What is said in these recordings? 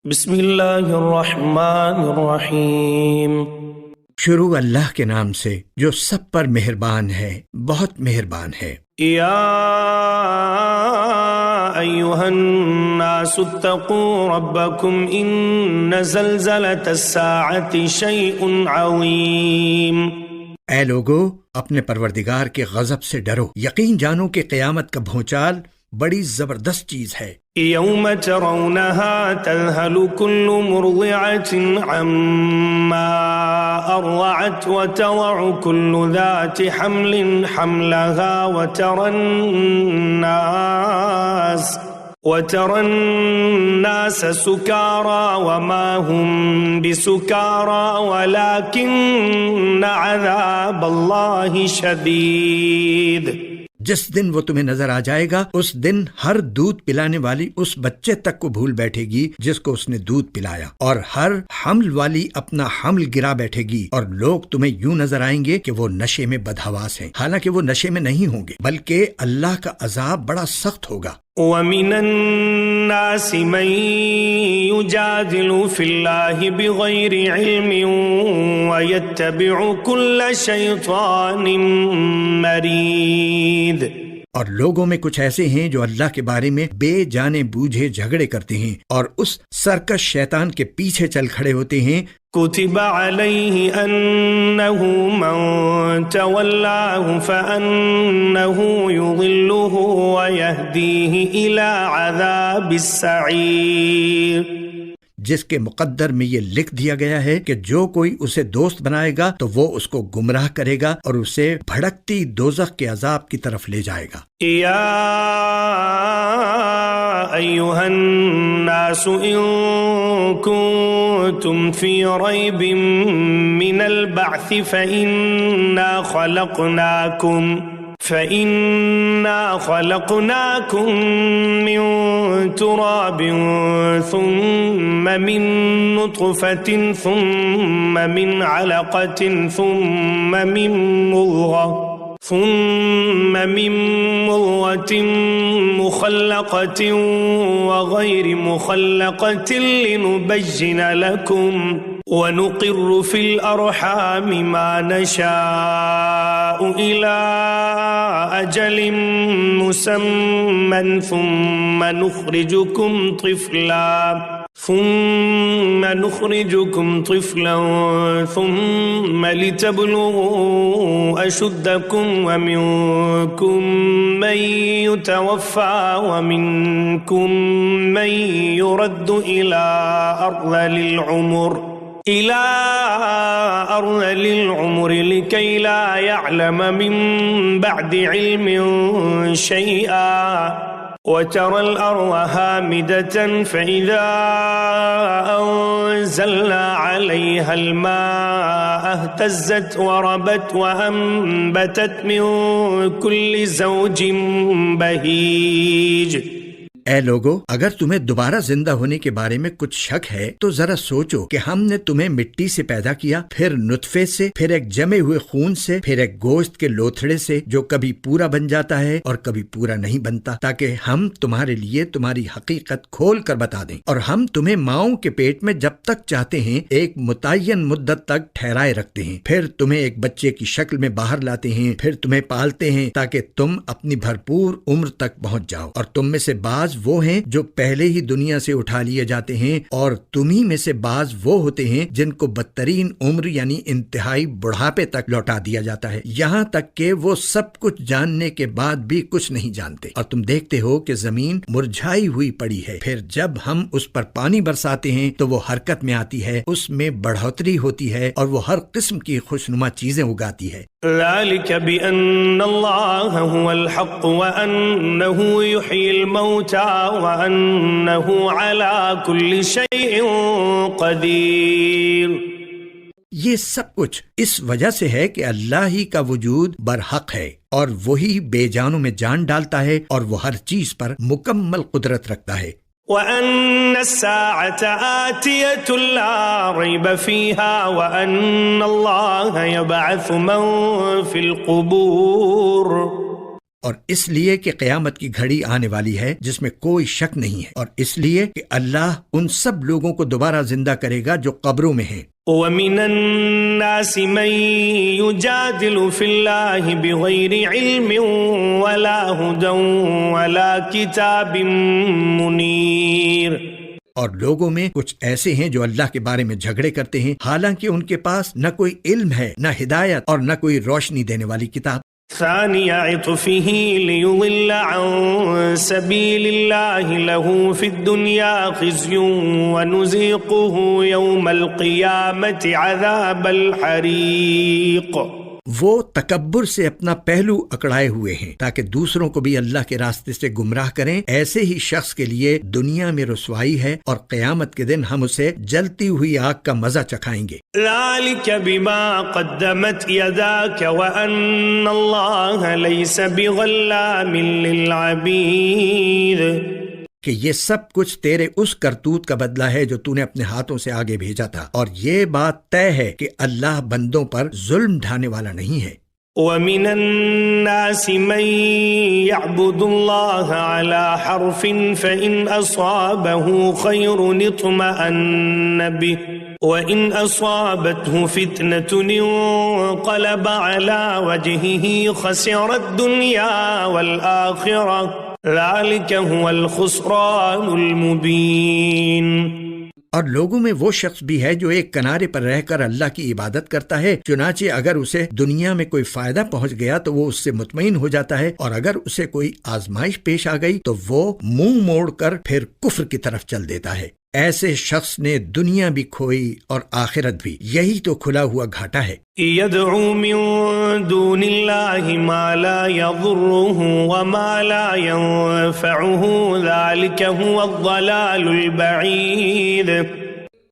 بسم اللہ الرحمن الرحیم۔ شروع اللہ کے نام سے جو سب پر مہربان ہے، بہت مہربان ہے۔ یا ایھا الناس اتقوا ربکم ان زلزلۃ الساعۃ شیء عظیم۔ اے لوگو، اپنے پروردگار کے غضب سے ڈرو، یقین جانو کہ قیامت کا بھونچال بڑی زبردست چیز ہے۔ یوم ترونها تذهل كل مرضعة عما أرضعت وتضع كل ذات حمل حملها وترى الناس سكارى وما هم بسكارى ولكن عذاب الله شديد۔ جس دن وہ تمہیں نظر آ جائے گا، اس دن ہر دودھ پلانے والی اس بچے تک کو بھول بیٹھے گی جس کو اس نے دودھ پلایا، اور ہر حمل والی اپنا حمل گرا بیٹھے گی، اور لوگ تمہیں یوں نظر آئیں گے کہ وہ نشے میں بدحواس ہیں، حالانکہ وہ نشے میں نہیں ہوں گے، بلکہ اللہ کا عذاب بڑا سخت ہوگا۔ وَمِنَ النَّاسِ مَن يُجَادِلُ فِي اللَّهِ بِغَيْرِ عِلْمٍ وَيَتَّبِعُ كُلَّ شَيْطَانٍ مَرِيدٍ۔ اور لوگوں میں کچھ ایسے ہیں جو اللہ کے بارے میں بے جانے بوجھے جھگڑے کرتے ہیں اور اس سرکش شیطان کے پیچھے چل کھڑے ہوتے ہیں۔ كتب عليه أنه من تولاه فأنه يضله ويهديه إلى عذاب السعير۔ جس کے مقدر میں یہ لکھ دیا گیا ہے کہ جو کوئی اسے دوست بنائے گا تو وہ اس کو گمراہ کرے گا اور اسے بھڑکتی دوزخ کے عذاب کی طرف لے جائے گا۔ یا ایھا الناس ان کنتم فی ریب من البعث فإنا خلقناكم من تراب ثم من نطفة ثم من علقة ثم من مضغة مخلقة وغير مخلقة لنبين لكم ونقر في الأرحام ما نشاء إلى أجل مسمى ثم نخرجكم طفلا ثم لتبلغوا أشدكم ومنكم من يتوفى ومنكم من يرد إلى أرذل العمر لكي لا يعلم من بعد علم شيئا وترى الأرض هامدة فإذا أنزلنا عليها الماء اهتزت وربت وأنبتت من كل زوج بهيج۔ اے لوگو، اگر تمہیں دوبارہ زندہ ہونے کے بارے میں کچھ شک ہے تو ذرا سوچو کہ ہم نے تمہیں مٹی سے پیدا کیا، پھر نطفے سے، پھر ایک جمے ہوئے خون سے، پھر ایک گوشت کے لوتھڑے سے جو کبھی پورا بن جاتا ہے اور کبھی پورا نہیں بنتا، تاکہ ہم تمہارے لیے تمہاری حقیقت کھول کر بتا دیں۔ اور ہم تمہیں ماؤں کے پیٹ میں جب تک چاہتے ہیں ایک متعین مدت تک ٹھہرائے رکھتے ہیں، پھر تمہیں ایک بچے کی شکل میں باہر لاتے ہیں، پھر تمہیں پالتے ہیں تاکہ تم اپنی بھرپور عمر تک پہنچ جاؤ، اور تم میں سے بعض وہ ہیں جو پہلے ہی دنیا سے اٹھا لیے جاتے ہیں، اور تمہیں میں سے بعض وہ ہوتے ہیں جن کو بدترین عمر یعنی انتہائی بڑھاپے تک لوٹا دیا جاتا ہے، یہاں تک کہ وہ سب کچھ جاننے کے بعد بھی کچھ نہیں جانتے۔ اور تم دیکھتے ہو کہ زمین مرجھائی ہوئی پڑی ہے، پھر جب ہم اس پر پانی برساتے ہیں تو وہ حرکت میں آتی ہے، اس میں بڑھوتری ہوتی ہے اور وہ ہر قسم کی خوشنما چیزیں اگاتی ہے۔ ذلك بأن الله هو الحق وأنه يحيي الموتى وأنه على كل شيء قدير۔ یہ سب کچھ اس وجہ سے ہے کہ اللہ ہی کا وجود برحق ہے، اور وہی بے جانوں میں جان ڈالتا ہے، اور وہ ہر چیز پر مکمل قدرت رکھتا ہے۔ وَأَنَّ السَّاعَةَ آتِيَةٌ لَا رَيْبَ فِيهَا وَأَنَّ اللَّهَ يَبْعَثُ مَن فِي الْقُبُورِ۔ اور اس لیے کہ قیامت کی گھڑی آنے والی ہے جس میں کوئی شک نہیں ہے، اور اس لیے کہ اللہ ان سب لوگوں کو دوبارہ زندہ کرے گا جو قبروں میں ہیں۔ وَمِنَ النَّاسِ مَن يُجَادِلُ فِي اللَّهِ بِغَيْرِ عِلْمٍ وَلَا هُدًى وَلَا كِتَابٍ مُنِيرٍ، اور لوگوں میں کچھ ایسے ہیں جو اللہ کے بارے میں جھگڑے کرتے ہیں حالانکہ ان کے پاس نہ کوئی علم ہے، نہ ہدایت اور نہ کوئی روشنی دینے والی کتاب۔ ثاني عطفه ليضل عن سبيل الله له في الدنيا خزي ونذيقه يوم القيامة عذاب الحريق۔ وہ تکبر سے اپنا پہلو اکڑائے ہوئے ہیں تاکہ دوسروں کو بھی اللہ کے راستے سے گمراہ کریں، ایسے ہی شخص کے لیے دنیا میں رسوائی ہے اور قیامت کے دن ہم اسے جلتی ہوئی آگ کا مزہ چکھائیں گے۔ ذلك بما قدمت يداك وأن الله ليس بظلام للعبيد، کہ یہ سب کچھ تیرے اس کرتوت کا بدلہ ہے جو تو نے اپنے ہاتھوں سے آگے بھیجا تھا، اور یہ بات طے ہے کہ اللہ بندوں پر ظلم ڈھانے والا نہیں ہے۔ وَمِنَ النَّاسِ مَن يَعْبُدُ اللَّهَ عَلَى حَرْفٍ فَإِنْ أَصَابَهُ خَيْرٌ اطْمَأَنَّ بِهِ وَإِنْ أَصَابَتْهُ فِتْنَةٌ انقَلَبَ عَلَى وَجْهِهِ خَسِرَ الدُّنْيَا وَالْآخِرَةَ ذلك هو الخسران المبین۔ اور لوگوں میں وہ شخص بھی ہے جو ایک کنارے پر رہ کر اللہ کی عبادت کرتا ہے، چنانچہ اگر اسے دنیا میں کوئی فائدہ پہنچ گیا تو وہ اس سے مطمئن ہو جاتا ہے، اور اگر اسے کوئی آزمائش پیش آ گئی تو وہ منہ موڑ کر پھر کفر کی طرف چل دیتا ہے۔ ایسے شخص نے دنیا بھی کھوئی اور آخرت بھی، یہی تو کھلا ہوا گھاٹا ہے۔ يدعو من دون الله ما لا يضره وما لا ينفعه ذلك هو الضلال البعيد،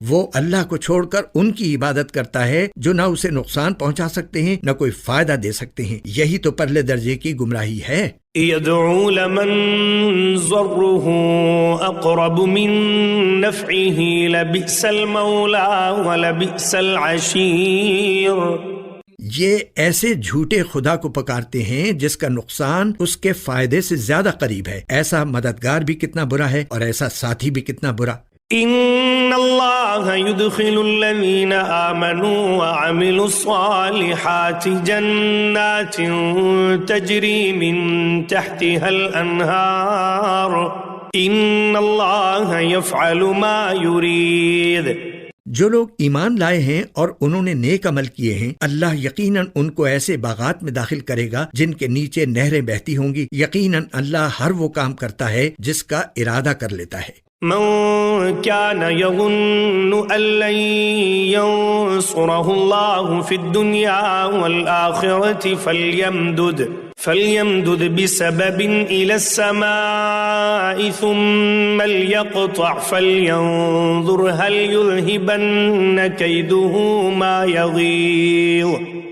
وہ اللہ کو چھوڑ کر ان کی عبادت کرتا ہے جو نہ اسے نقصان پہنچا سکتے ہیں نہ کوئی فائدہ دے سکتے ہیں، یہی تو پرلے درجے کی گمراہی ہے۔ يدعو لمن ضره اقرب من نفعه لبئس المولى ولبئس العشير، یہ ایسے جھوٹے خدا کو پکارتے ہیں جس کا نقصان اس کے فائدے سے زیادہ قریب ہے، ایسا مددگار بھی کتنا برا ہے اور ایسا ساتھی بھی کتنا برا۔ ان اللہ يدخل الذین آمنوا وعملوا الصالحات جنات تجری من تحتها الانہار ان اللہ یفعل ما یرید۔ جو لوگ ایمان لائے ہیں اور انہوں نے نیک عمل کیے ہیں، اللہ یقیناً ان کو ایسے باغات میں داخل کرے گا جن کے نیچے نہریں بہتی ہوں گی، یقیناً اللہ ہر وہ کام کرتا ہے جس کا ارادہ کر لیتا ہے۔ من كان يظن أن لن ينصره الله في الدنيا والآخرة فليمدد بسبب إلى السماء ثم ليقطع فلينظر هل يذهبن كيده ما يغيظ۔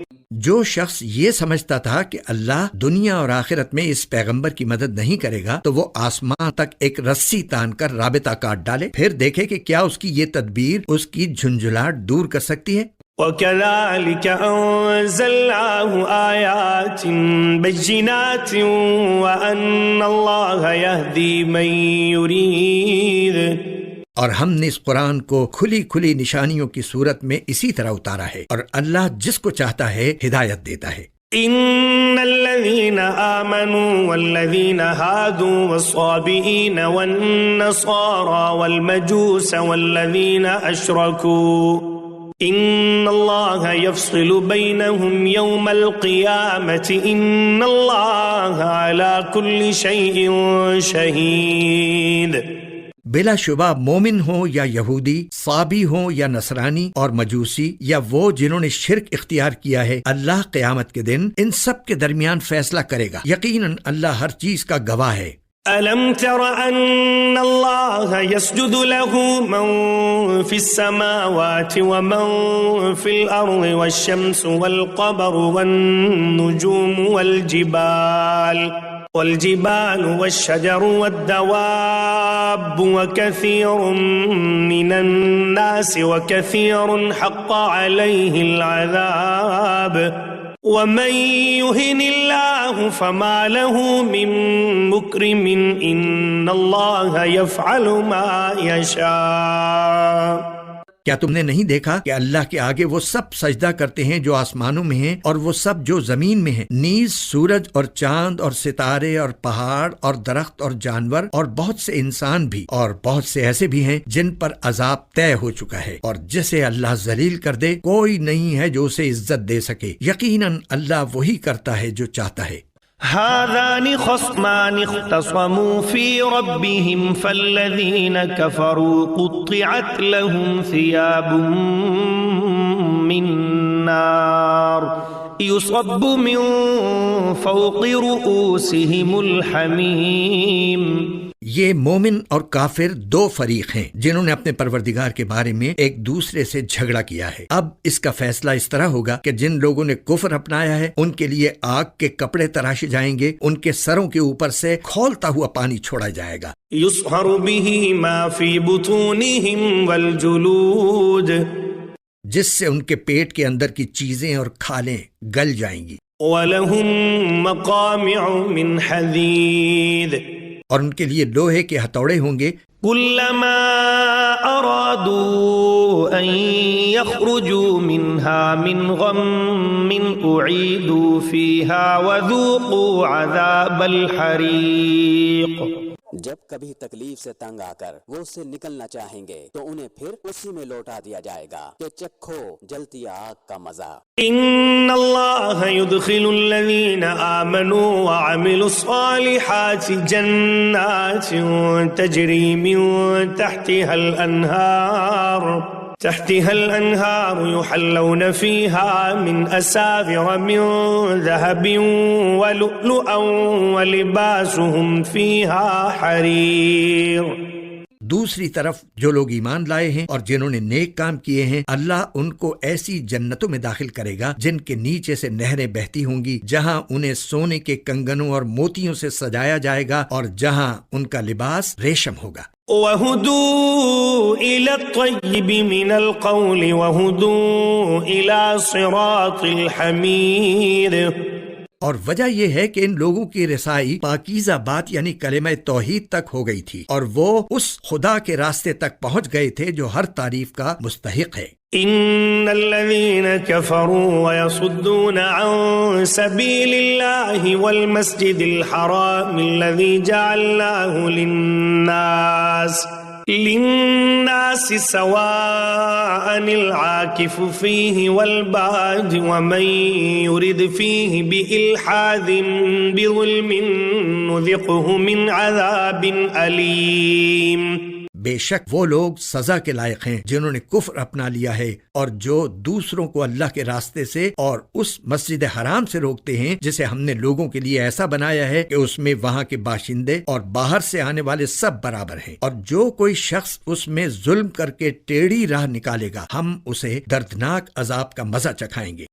جو شخص یہ سمجھتا تھا کہ اللہ دنیا اور آخرت میں اس پیغمبر کی مدد نہیں کرے گا تو وہ آسمان تک ایک رسی تان کر رابطہ کاٹ ڈالے، پھر دیکھے کہ کیا اس کی یہ تدبیر اس کی جھنجھلاہٹ دور کر سکتی ہے۔ وَكَذَلِكَ أَنزَلْنَاهُ آيَاتٍ بَيِّنَاتٍ وَأَنَّ اللَّهَ يَهْدِي مَن يُرِيدُ، اور ہم نے اس قرآن کو کھلی کھلی نشانیوں کی صورت میں اسی طرح اتارا ہے، اور اللہ جس کو چاہتا ہے ہدایت دیتا ہے۔ ان الذين آمنوا والذين هادوا والصابئين والنصارى والمجوس والذين أشركوا ان الله يفصل بينهم يوم القيامة ان الله على كل شيء شهيد۔ بلا شبہ مومن ہوں یا یہودی، صابی ہوں یا نصرانی اور مجوسی یا وہ جنہوں نے شرک اختیار کیا ہے، اللہ قیامت کے دن ان سب کے درمیان فیصلہ کرے گا، یقیناً اللہ ہر چیز کا گواہ ہے۔ أَلَمْ تَرَ أَنَّ اللَّهَ يَسْجُدُ لَهُ مَن فِي السَّمَاوَاتِ وَمَن فِي الْأَرْضِ وَالشَّمْسُ وَالْقَمَرُ وَالنُّجُومُ والجبال والشجر والدواب وكثير من الناس وكثير حق عليه العذاب ومن يهن الله فما له من مكرم إن الله يفعل ما يشاء. کیا تم نے نہیں دیکھا کہ اللہ کے آگے وہ سب سجدہ کرتے ہیں جو آسمانوں میں ہیں اور وہ سب جو زمین میں ہیں، نیز سورج اور چاند اور ستارے اور پہاڑ اور درخت اور جانور اور بہت سے انسان بھی، اور بہت سے ایسے بھی ہیں جن پر عذاب طے ہو چکا ہے، اور جسے اللہ ذلیل کر دے کوئی نہیں ہے جو اسے عزت دے سکے. یقیناً اللہ وہی کرتا ہے جو چاہتا ہے. هذان خصمان اختصموا في ربهم فالذين كفروا قطعت لهم ثياب من نار يصب من فوق رؤوسهم الحميم. یہ مومن اور کافر دو فریق ہیں جنہوں نے اپنے پروردگار کے بارے میں ایک دوسرے سے جھگڑا کیا ہے. اب اس کا فیصلہ اس طرح ہوگا کہ جن لوگوں نے کفر اپنایا ہے ان کے لیے آگ کے کپڑے تراشے جائیں گے، ان کے سروں کے اوپر سے کھولتا ہوا پانی چھوڑا جائے گا. يصهر به ما في بطونهم والجلود، جس سے ان کے پیٹ کے اندر کی چیزیں اور کھالیں گل جائیں گی. وَلَهُم مَّقَامِعُ مِنْ حَدِيدٍ، اور ان کے لیے لوہے کے ہتھوڑے ہوں گے. كلما أرادوا أن يخرجوا منها من غم أعيدوا فيها وذوقوا عذاب الحريق. جب کبھی تکلیف سے تنگ آ کر وہ اس سے نکلنا چاہیں گے تو انہیں پھر اسی میں لوٹا دیا جائے گا کہ چکھو جلتی آگ کا مزہ. ان اللہ يدخل الذین آمنوا وعملوا الصالحات جنات تجری من تحتها الأنهار يحلون فيها من أساور من ذهب ولؤلؤا ولباسهم فيها حرير. دوسری طرف جو لوگ ایمان لائے ہیں اور جنہوں نے نیک کام کیے ہیں، اللہ ان کو ایسی جنتوں میں داخل کرے گا جن کے نیچے سے نہریں بہتی ہوں گی، جہاں انہیں سونے کے کنگنوں اور موتیوں سے سجایا جائے گا اور جہاں ان کا لباس ریشم ہوگا. وَهُدُوا إِلَى الطَّيِّبِ مِنَ الْقَوْلِ وَهُدُوا إِلَى صِرَاطِ الْحَمِيدِ. اور وجہ یہ ہے کہ ان لوگوں کی رسائی پاکیزہ بات یعنی کلمہ توحید تک ہو گئی تھی، اور وہ اس خدا کے راستے تک پہنچ گئے تھے جو ہر تعریف کا مستحق ہے. ان الذين كفروا ويصدون عن سبيل الله والمسجد الحرام الذي جعلناه للناس سواء العاكف فيه والباد ومن يرد فيه بإلحاد بظلم نذقه من عذاب أليم. بے شک وہ لوگ سزا کے لائق ہیں جنہوں نے کفر اپنا لیا ہے اور جو دوسروں کو اللہ کے راستے سے اور اس مسجد حرام سے روکتے ہیں جسے ہم نے لوگوں کے لیے ایسا بنایا ہے کہ اس میں وہاں کے باشندے اور باہر سے آنے والے سب برابر ہیں، اور جو کوئی شخص اس میں ظلم کر کے ٹیڑھی راہ نکالے گا ہم اسے دردناک عذاب کا مزہ چکھائیں گے.